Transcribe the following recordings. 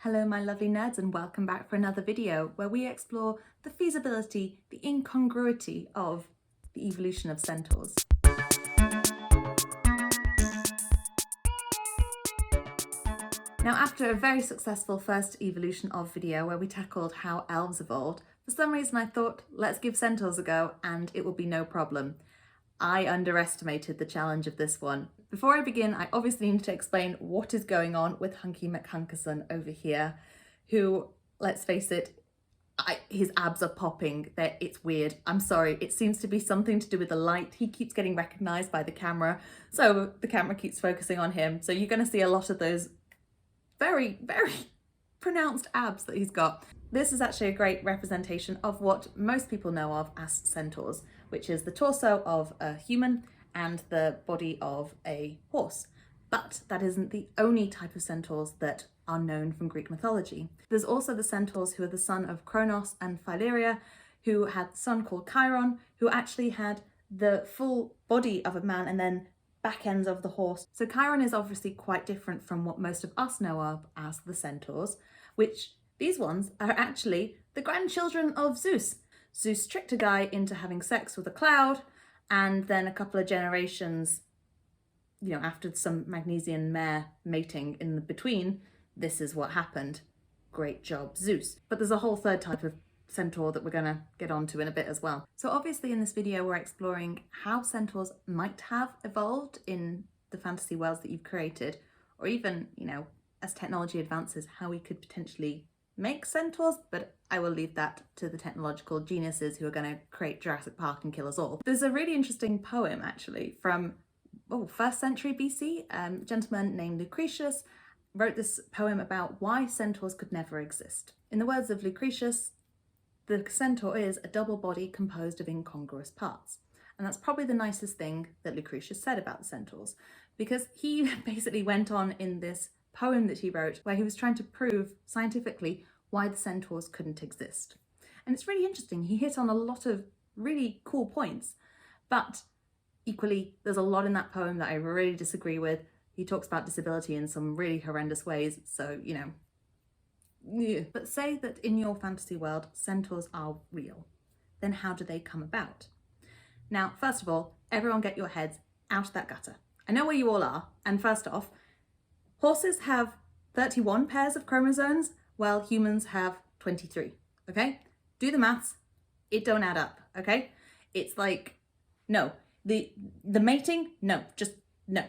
Hello my lovely nerds and welcome back for another video where we explore the feasibility, the incongruity of the evolution of centaurs. Now after a very successful first evolution of video where we tackled how elves evolved, for some reason I thought let's give centaurs a go and it will be no problem. I underestimated the challenge of this one. Before I begin, I obviously need to explain what is going on with Hunky McHunkerson over here, who, let's face it, his abs are popping. It's weird. I'm sorry. It seems to be something to do with the light. He keeps getting recognized by the camera, so the camera keeps focusing on him. So you're going to see a lot of those very, very pronounced abs that he's got. This is actually a great representation of what most people know of as centaurs, which is the torso of a human and the body of a horse. But that isn't the only type of centaurs that are known from Greek mythology. There's also the centaurs who are the son of Kronos and Phileria, who had a son called Chiron, who actually had the full body of a man and then back ends of the horse. So Chiron is obviously quite different from what most of us know of as the centaurs, which these ones are actually the grandchildren of Zeus. Zeus tricked a guy into having sex with a cloud, and then a couple of generations, after some Magnesian mare mating in the between, this is what happened. Great job, Zeus. But there's a whole third type of centaur that we're going to get onto in a bit as well. So obviously in this video we're exploring how centaurs might have evolved in the fantasy worlds that you've created, or even, as technology advances, how we could potentially make centaurs, but I will leave that to the technological geniuses who are going to create Jurassic Park and kill us all. There's a really interesting poem actually from 1st century BC. A gentleman named Lucretius wrote this poem about why centaurs could never exist. In the words of Lucretius, the centaur is a double body composed of incongruous parts. And that's probably the nicest thing that Lucretius said about the centaurs, because he basically went on in this poem that he wrote where he was trying to prove scientifically why the centaurs couldn't exist. And it's really interesting. He hit on a lot of really cool points, but equally there's a lot in that poem that I really disagree with. He talks about disability in some really horrendous ways, so But say that in your fantasy world centaurs are real, then how do they come about? Now, first of all, everyone get your heads out of that gutter. I know where you all are, and first off, horses have 31 pairs of chromosomes, while humans have 23, okay? Do the maths, it don't add up, okay? It's like, no. The mating, no, just no.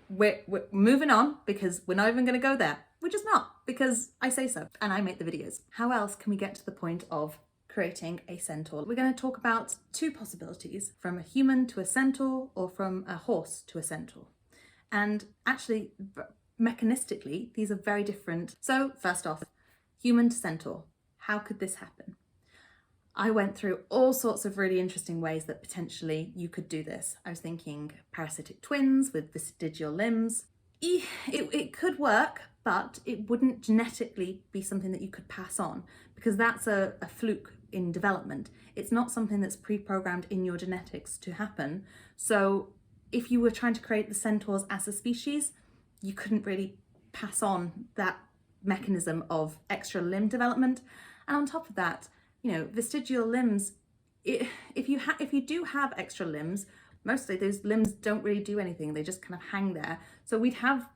We're moving on because we're not even gonna go there. We're just not, because I say so, and I make the videos. How else can we get to the point of creating a centaur? We're gonna talk about two possibilities, from a human to a centaur, or from a horse to a centaur. And actually, mechanistically, these are very different. So first off, human to centaur. How could this happen? I went through all sorts of really interesting ways that potentially you could do this. I was thinking parasitic twins with vestigial limbs. It could work, but it wouldn't genetically be something that you could pass on, because that's a fluke in development. It's not something that's pre-programmed in your genetics to happen. So if you were trying to create the centaurs as a species, you couldn't really pass on that mechanism of extra limb development. And on top of that, vestigial limbs, if you do have extra limbs, mostly those limbs don't really do anything. They just kind of hang there. So we'd have,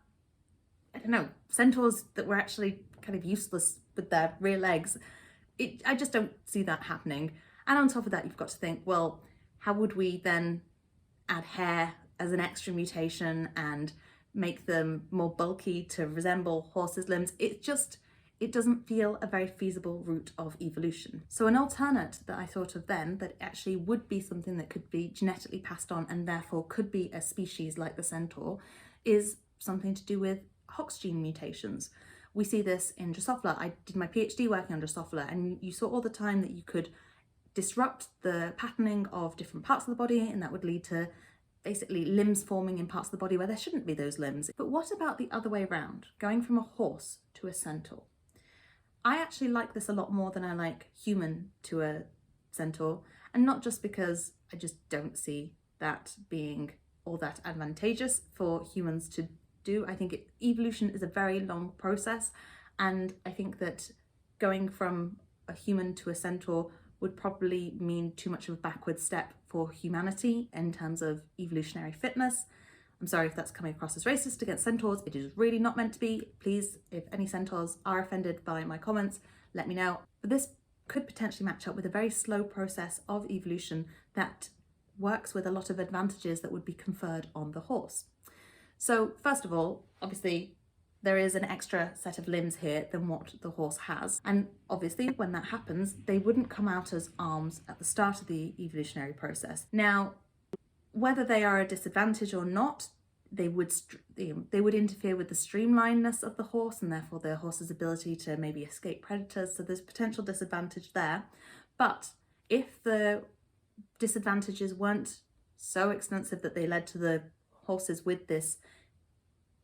centaurs that were actually kind of useless with their rear legs. I just don't see that happening. And on top of that, you've got to think, well, how would we then add hair as an extra mutation and make them more bulky to resemble horses' limbs? It doesn't feel a very feasible route of evolution. So an alternate that I thought of then that actually would be something that could be genetically passed on and therefore could be a species like the centaur is something to do with Hox gene mutations. We see this in Drosophila. I did my PhD working on Drosophila, and you saw all the time that you could disrupt the patterning of different parts of the body, and that would lead to basically limbs forming in parts of the body where there shouldn't be those limbs. But what about the other way around, going from a horse to a centaur? I actually like this a lot more than I like human to a centaur, and not just because I just don't see that being all that advantageous for humans to do. I think evolution is a very long process. And I think that going from a human to a centaur would probably mean too much of a backward step for humanity in terms of evolutionary fitness. I'm sorry if that's coming across as racist against centaurs. It is really not meant to be. Please, if any centaurs are offended by my comments, let me know. But this could potentially match up with a very slow process of evolution that works with a lot of advantages that would be conferred on the horse. So first of all, obviously, there is an extra set of limbs here than what the horse has. And obviously, when that happens, they wouldn't come out as arms at the start of the evolutionary process. Now, whether they are a disadvantage or not, they would interfere with the streamlinedness of the horse and therefore the horse's ability to maybe escape predators. So there's potential disadvantage there. But if the disadvantages weren't so extensive that they led to the horses with this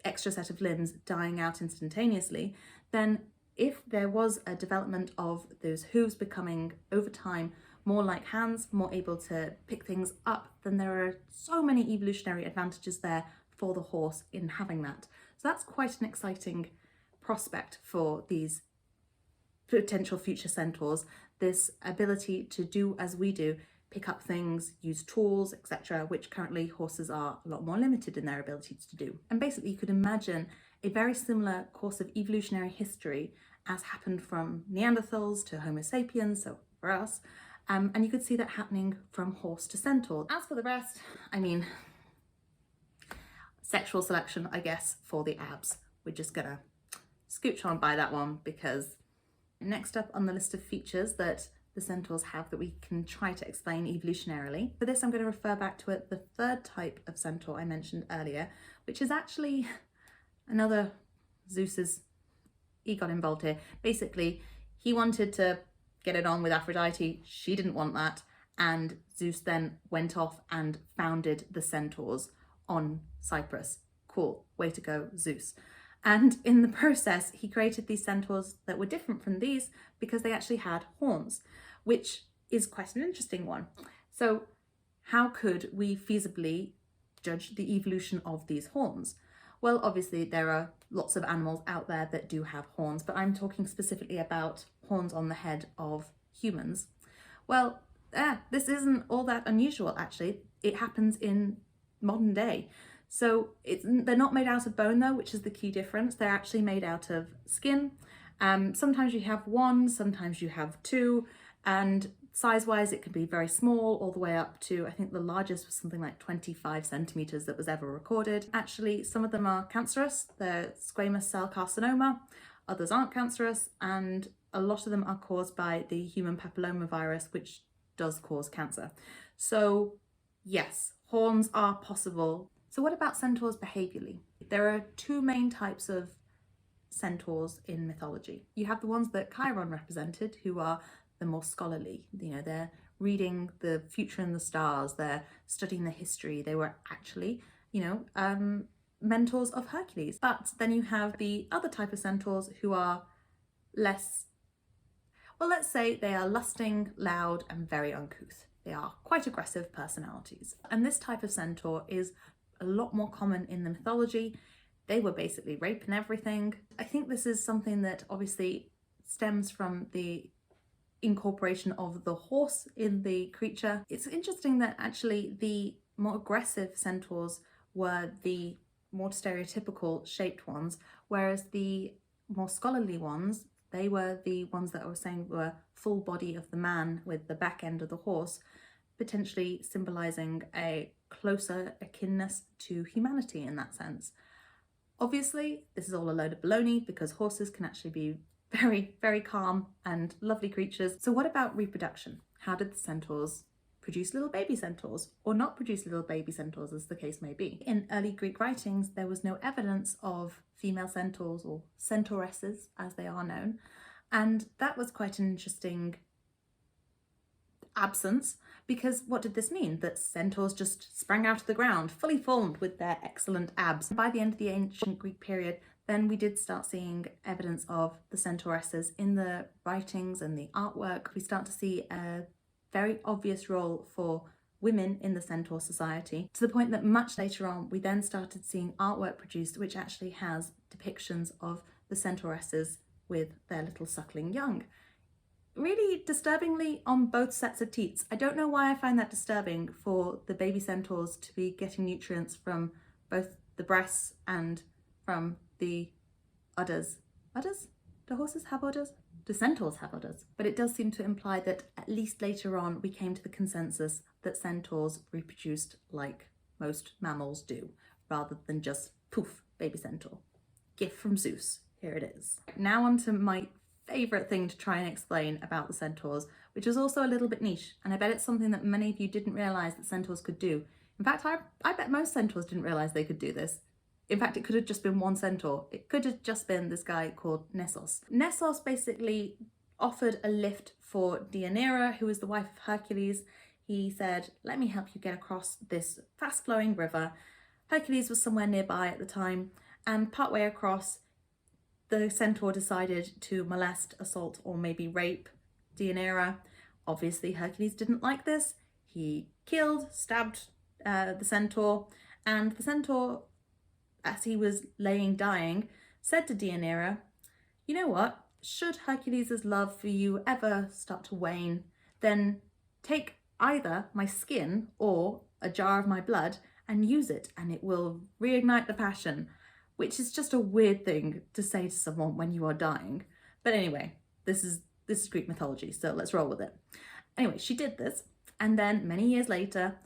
extra set of limbs dying out instantaneously, then if there was a development of those hooves becoming over time more like hands, more able to pick things up, then there are so many evolutionary advantages there for the horse in having that. So that's quite an exciting prospect for these potential future centaurs, this ability to do as we do, pick up things, use tools, etc., which currently horses are a lot more limited in their abilities to do. And basically you could imagine a very similar course of evolutionary history as happened from Neanderthals to Homo sapiens, so for us, and you could see that happening from horse to centaur. As for the rest, I mean, sexual selection, I guess, for the abs. We're just gonna scooch on by that one because next up on the list of features that the centaurs have that we can try to explain evolutionarily. For this, I'm going to refer back to the third type of centaur I mentioned earlier, which is actually another Zeus's. He got involved here. Basically, he wanted to get it on with Aphrodite. She didn't want that. And Zeus then went off and founded the Centaurs on Cyprus. Cool. Way to go, Zeus. And in the process, he created these centaurs that were different from these because they actually had horns, which is quite an interesting one. So how could we feasibly judge the evolution of these horns? Well, obviously there are lots of animals out there that do have horns, but I'm talking specifically about horns on the head of humans. Well, this isn't all that unusual, actually. It happens in modern day. So they're not made out of bone though, which is the key difference. They're actually made out of skin. Sometimes you have one, sometimes you have two, and size-wise it can be very small all the way up to, I think the largest was something like 25 centimeters that was ever recorded. Actually, some of them are cancerous. They're squamous cell carcinoma, others aren't cancerous, and a lot of them are caused by the human papillomavirus, which does cause cancer. So yes, horns are possible. So what about centaurs behaviourally? There are two main types of centaurs in mythology. You have the ones that Chiron represented, who are the more scholarly. You know, they're reading the future in the stars, they're studying the history. They were actually, mentors of Hercules. But then you have the other type of centaurs who are less, well, let's say they are lusting, loud, and very uncouth. They are quite aggressive personalities. And this type of centaur is a lot more common in the mythology. They were basically raping everything. I think this is something that obviously stems from the incorporation of the horse in the creature. It's interesting that actually the more aggressive centaurs were the more stereotypical shaped ones, whereas the more scholarly ones, they were the ones that I was saying were full body of the man with the back end of the horse, potentially symbolizing a closer akinness to humanity in that sense. Obviously, this is all a load of baloney because horses can actually be very, very calm and lovely creatures. So what about reproduction? How did the centaurs produce little baby centaurs or not produce little baby centaurs, as the case may be? In early Greek writings, there was no evidence of female centaurs or centauresses, as they are known. And that was quite an interesting absence, because what did this mean? That centaurs just sprang out of the ground, fully formed with their excellent abs. By the end of the ancient Greek period, then we did start seeing evidence of the centauresses in the writings and the artwork. We start to see a very obvious role for women in the centaur society, to the point that much later on we then started seeing artwork produced which actually has depictions of the centauresses with their little suckling young. Really disturbingly on both sets of teats. I don't know why I find that disturbing for the baby centaurs to be getting nutrients from both the breasts and from the udders. Udders? Do horses have udders? Do centaurs have udders? But it does seem to imply that at least later on we came to the consensus that centaurs reproduced like most mammals do, rather than just poof, baby centaur. Gift from Zeus. Here it is. Now on to my favourite thing to try and explain about the centaurs, which is also a little bit niche, and I bet it's something that many of you didn't realise that centaurs could do. In fact, I bet most centaurs didn't realise they could do this. In fact, it could have just been one centaur. It could have just been this guy called Nessos. Nessos basically offered a lift for Deianira, who was the wife of Hercules. He said, let me help you get across this fast-flowing river. Hercules was somewhere nearby at the time, and partway across, the centaur decided to molest, assault, or maybe rape Deianira. Obviously, Hercules didn't like this. He killed, stabbed the centaur, and the centaur, as he was laying dying, said to Deianira, you know what, should Hercules' love for you ever start to wane, then take either my skin or a jar of my blood and use it, and it will reignite the passion, which is just a weird thing to say to someone when you are dying. But anyway, this is Greek mythology, so let's roll with it. Anyway, she did this, and then many years later,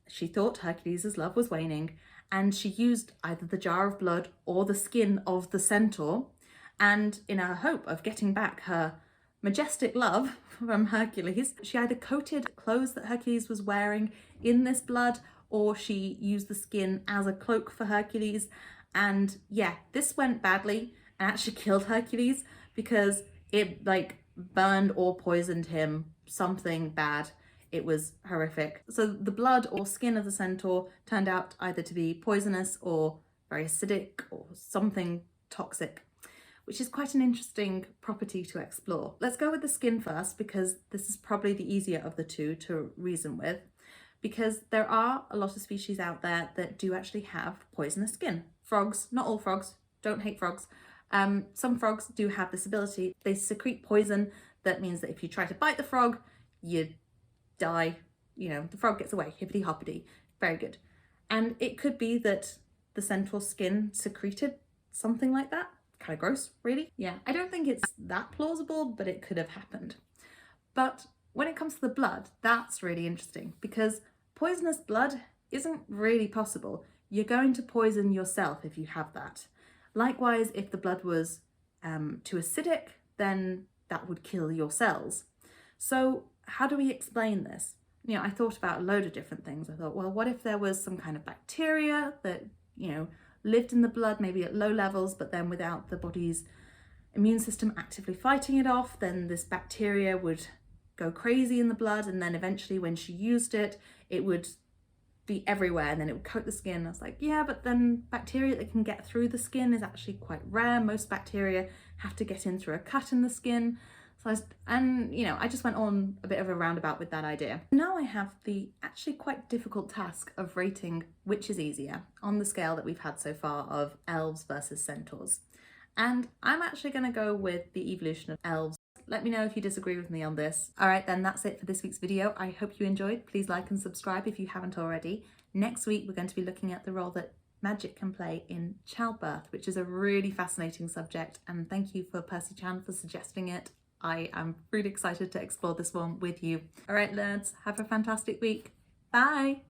she thought Hercules' love was waning, and she used either the jar of blood or the skin of the centaur, and in her hope of getting back her majestic love from Hercules, she either coated clothes that Hercules was wearing in this blood, or she used the skin as a cloak for Hercules. And yeah, this went badly and actually killed Hercules because it burned or poisoned him, something bad. It was horrific. So the blood or skin of the centaur turned out either to be poisonous or very acidic or something toxic, which is quite an interesting property to explore. Let's go with the skin first, because this is probably the easier of the two to reason with, because there are a lot of species out there that do actually have poisonous skin. Frogs, not all frogs, don't hate frogs. Some frogs do have this ability. They secrete poison that means that if you try to bite the frog, you die, the frog gets away, hippity hoppity, very good. And it could be that the centaur skin secreted something like that. Kind of gross, really. Yeah, I don't think it's that plausible, but it could have happened. But when it comes to the blood, that's really interesting, because poisonous blood isn't really possible. You're going to poison yourself if you have that. Likewise, if the blood was too acidic, then that would kill your cells. So how do we explain this? I thought about a load of different things. I thought, well, what if there was some kind of bacteria that, lived in the blood, maybe at low levels, but then without the body's immune system actively fighting it off, then this bacteria would go crazy in the blood, and then eventually when she used it, it would be everywhere and then it would coat the skin. I was like, yeah, but then bacteria that can get through the skin is actually quite rare. Most bacteria have to get in through a cut in the skin. So I just went on a bit of a roundabout with that idea. Now I have the actually quite difficult task of rating which is easier on the scale that we've had so far of elves versus centaurs. And I'm actually going to go with the evolution of elves. Let me know if you disagree with me on this. All right, then that's it for this week's video. I hope you enjoyed. Please like and subscribe if you haven't already. Next week, we're going to be looking at the role that magic can play in childbirth, which is a really fascinating subject. And thank you for Percy Chan for suggesting it. I am really excited to explore this one with you. All right, nerds, have a fantastic week. Bye.